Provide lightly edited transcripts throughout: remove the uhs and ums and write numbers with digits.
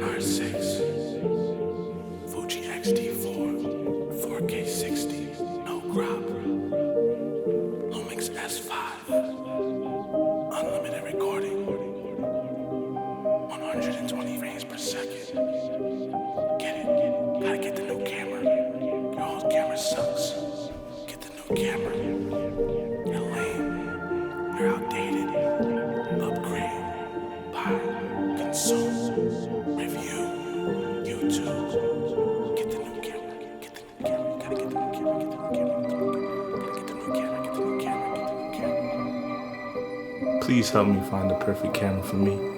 R6, Fuji XT4, 4K 60, no crop, Lumix S5, unlimited recording, 120 frames per second. Get it? Gotta get the new camera. Your old camera sucks. Get the new camera. You're lame. You're outdated. Upgrade. Buy. Consume. Review. YouTube. Get the new camera. Get the new camera. Gotta get the new camera. Get the new camera. Get the new camera. Get the new camera. Get the new camera. Please help me find the perfect camera for me.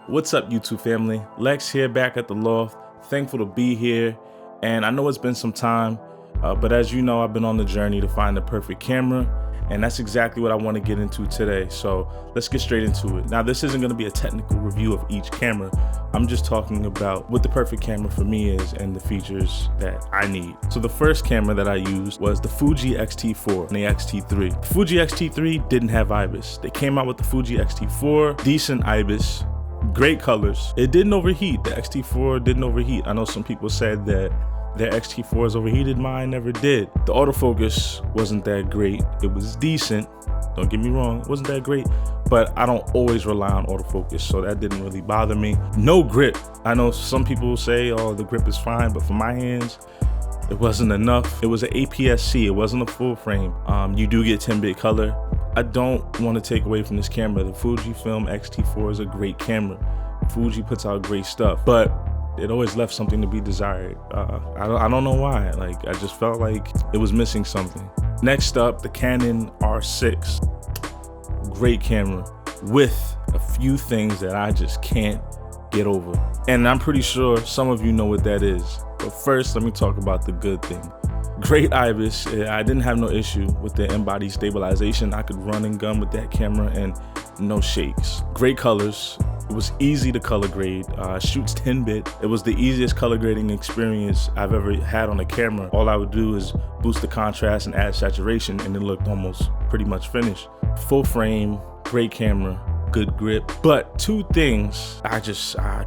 What's up, YouTube family? Lex here, back at the loft. Thankful to be here, and I know it's been some time, but as you know, I've been on the journey to find the perfect camera, and that's exactly what I want to get into today. So let's get straight into it. Now, this isn't going to be a technical review of each camera. I'm just talking about what the perfect camera for me is and the features that I need. So the first camera that I used was the Fuji X-T4 and the X-T3. The Fuji X-T3 didn't have IBIS. They came out with the Fuji X-T4, decent IBIS, great colors. It didn't overheat. The X-T4 didn't overheat. I know some people said that their X-T4s overheated. Mine never did. The autofocus wasn't that great. It was decent. Don't get me wrong. It wasn't that great, but I don't always rely on autofocus, so that didn't really bother me. No grip. I know some people say, oh, the grip is fine, but for my hands, it wasn't enough. It was an APS-C. It wasn't a full frame. You do get 10-bit color. I don't want to take away from this camera. The Fujifilm XT4 is a great camera. Fuji puts out great stuff, but it always left something to be desired. I don't know why. Like, I just felt like it was missing something. Next up, the Canon R6. Great camera with a few things that I just can't get over. And I'm pretty sure some of you know what that is. But first, let me talk about the good thing. Great IBIS. I didn't have no issue with the in-body stabilization. I could run and gun with that camera and no shakes. Great colors. It was easy to color grade. Shoots 10-bit. It was the easiest color grading experience I've ever had on a camera. All I would do is boost the contrast and add saturation, and it looked almost pretty much finished. Full frame, great camera, good grip. But two things I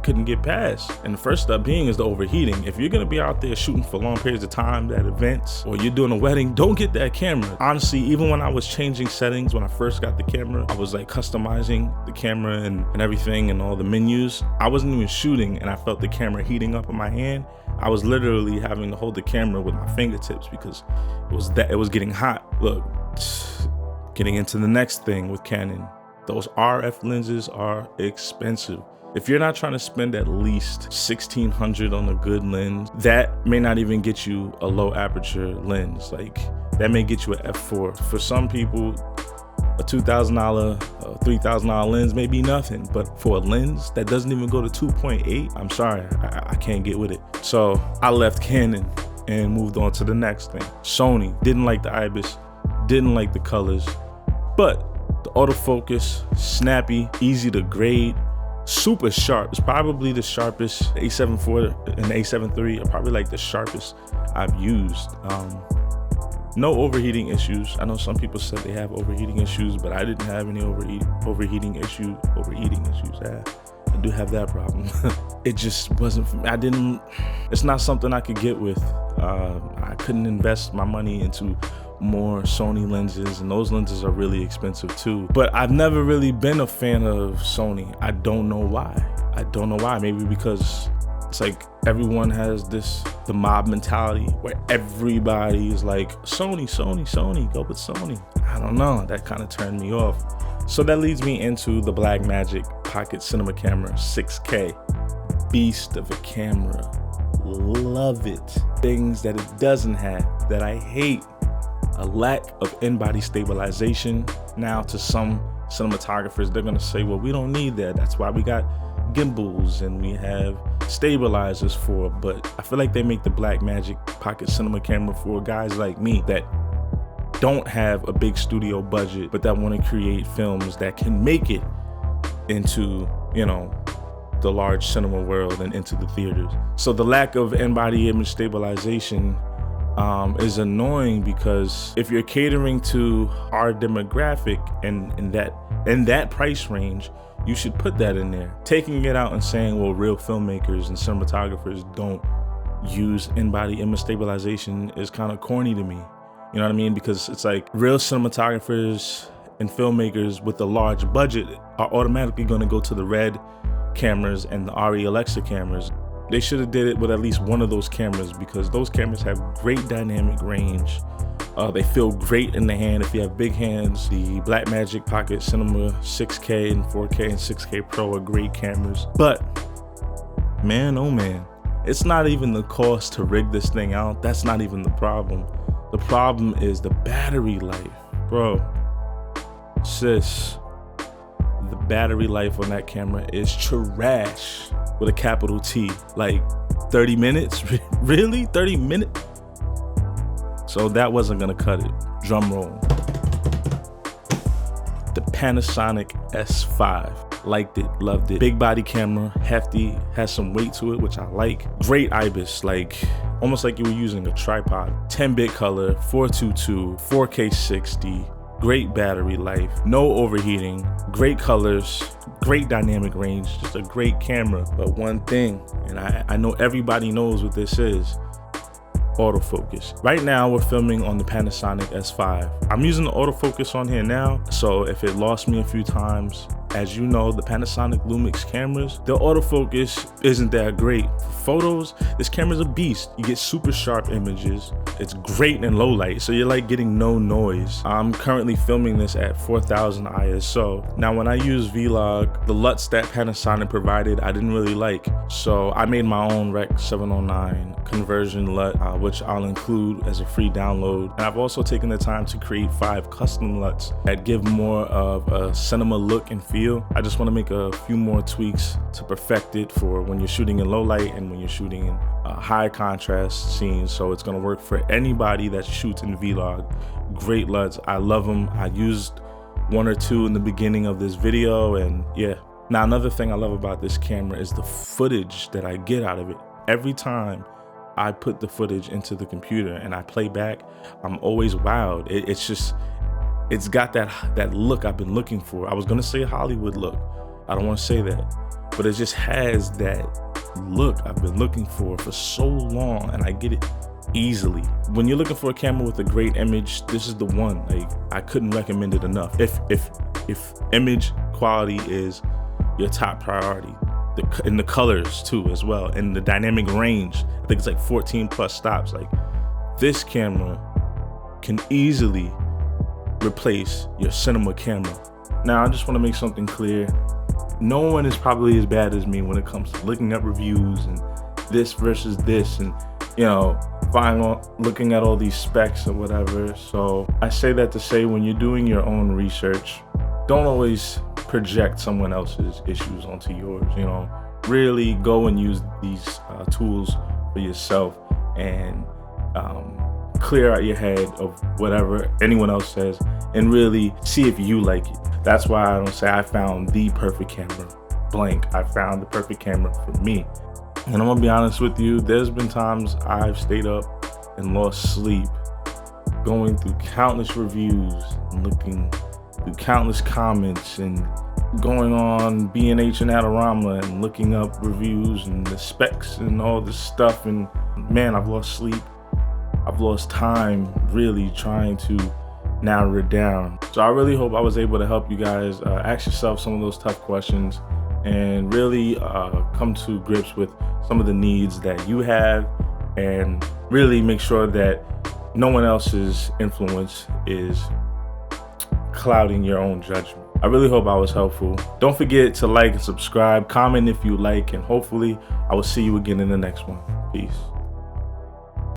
couldn't get past. And the first up being is the overheating. If you're gonna be out there shooting for long periods of time at events, or you're doing a wedding, don't get that camera. Honestly, even when I was changing settings, when I first got the camera, I was like customizing the camera and everything and all the menus. I wasn't even shooting and I felt the camera heating up in my hand. I was literally having to hold the camera with my fingertips because it was getting hot. Look, getting into the next thing with Canon. Those RF lenses are expensive. If you're not trying to spend at least $1,600 on a good lens, that may not even get you a low aperture lens. Like, that may get you an f4. For some people, a $2,000, $3,000 lens may be nothing, but for a lens that doesn't even go to 2.8, I'm sorry, I can't get with it. So I left Canon and moved on to the next thing. Sony. Didn't like the IBIS, didn't like the colors, but the autofocus, snappy, easy to grade, super sharp. It's probably the sharpest. The A7 IV and the A7 III are probably like the sharpest I've used. No overheating issues. I know some people said they have overheating issues, but I didn't have any overheating issues. I do have that problem. It just wasn't for me. It's not something I could get with. I couldn't invest my money into more Sony lenses, and those lenses are really expensive too. But I've never really been a fan of Sony. I don't know why. Maybe because it's like everyone has the mob mentality where everybody is like, Sony, go with Sony. I don't know, that kind of turned me off. So that leads me into the Blackmagic Pocket Cinema Camera 6K. Beast of a camera. Love it. Things that it doesn't have that I hate. A lack of in-body stabilization. Now, to some cinematographers, they're gonna say, well, we don't need that. That's why we got gimbals and we have stabilizers for it. But I feel like they make the Blackmagic Pocket Cinema Camera for guys like me that don't have a big studio budget, but that want to create films that can make it into, you know, the large cinema world and into the theaters. So the lack of in-body image stabilization is annoying, because if you're catering to our demographic and in that price range, you should put that in there. Taking it out and saying, well, real filmmakers and cinematographers don't use in-body image stabilization is kind of corny to me. You know what I mean? Because it's like real cinematographers and filmmakers with a large budget are automatically going to go to the Red cameras and the RE Alexa cameras. They should have did it with at least one of those cameras, because those cameras have great dynamic range. They feel great in the hand if you have big hands. The Blackmagic Pocket Cinema 6K and 4K and 6K Pro are great cameras. But man, oh man, it's not even the cost to rig this thing out. That's not even the problem. The problem is the battery life. Bro, sis, the battery life on that camera is trash with a capital T. Like 30 minutes? Really? 30 minutes? So that wasn't gonna cut it. Drum roll. The Panasonic S5. Liked it, loved it. Big body camera, hefty, has some weight to it, which I like. Great IBIS, like almost like you were using a tripod. 10-bit color, 422, 4K 60. Great battery life, no overheating, great colors, great dynamic range, just a great camera. But one thing, and I know everybody knows what this is, autofocus. Right now we're filming on the Panasonic S5. I'm using the autofocus on here now, so if it lost me a few times, as you know, the Panasonic Lumix cameras, the autofocus isn't that great. For photos, this camera's a beast. You get super sharp images. It's great in low light, so you're like getting no noise. I'm currently filming this at 4000 ISO. Now, when I use Vlog, the LUTs that Panasonic provided, I didn't really like. So I made my own Rec 709 conversion LUT, which I'll include as a free download. And I've also taken the time to create 5 custom LUTs that give more of a cinema look and feel. I just want to make a few more tweaks to perfect it for when you're shooting in low light and when you're shooting in high contrast scenes. So it's going to work for anybody that shoots in Vlog. Great LUTs. I love them. I used 1 or 2 in the beginning of this video, and yeah. Now, another thing I love about this camera is the footage that I get out of it. Every time I put the footage into the computer and I play back, I'm always wowed. It's got that look I've been looking for. I was gonna say Hollywood look. I don't want to say that, but it just has that look I've been looking for so long, and I get it easily. When you're looking for a camera with a great image, this is the one. Like, I couldn't recommend it enough. If image quality is your top priority, and the colors too as well, and the dynamic range, I think it's like 14 plus stops. Like, this camera can easily replace your cinema camera. Now, I just want to make something clear. No one is probably as bad as me when it comes to looking at reviews and this versus this, and you know, looking at all these specs or whatever. So I say that to say, when you're doing your own research, don't always project someone else's issues onto yours. You know, really go and use these tools for yourself, and clear out your head of whatever anyone else says, and really see if you like it. That's why I don't say I found the perfect camera blank. I found the perfect camera for me. And I'm gonna be honest with you, there's been times I've stayed up and lost sleep going through countless reviews and looking through countless comments and going on B&H and Adorama and looking up reviews and the specs and all this stuff, and man, I've lost sleep. I've lost time really trying to narrow it down. So I really hope I was able to help you guys ask yourself some of those tough questions and really come to grips with some of the needs that you have, and really make sure that no one else's influence is clouding your own judgment. I really hope I was helpful. Don't forget to like and subscribe, comment if you like, and hopefully I will see you again in the next one. Peace.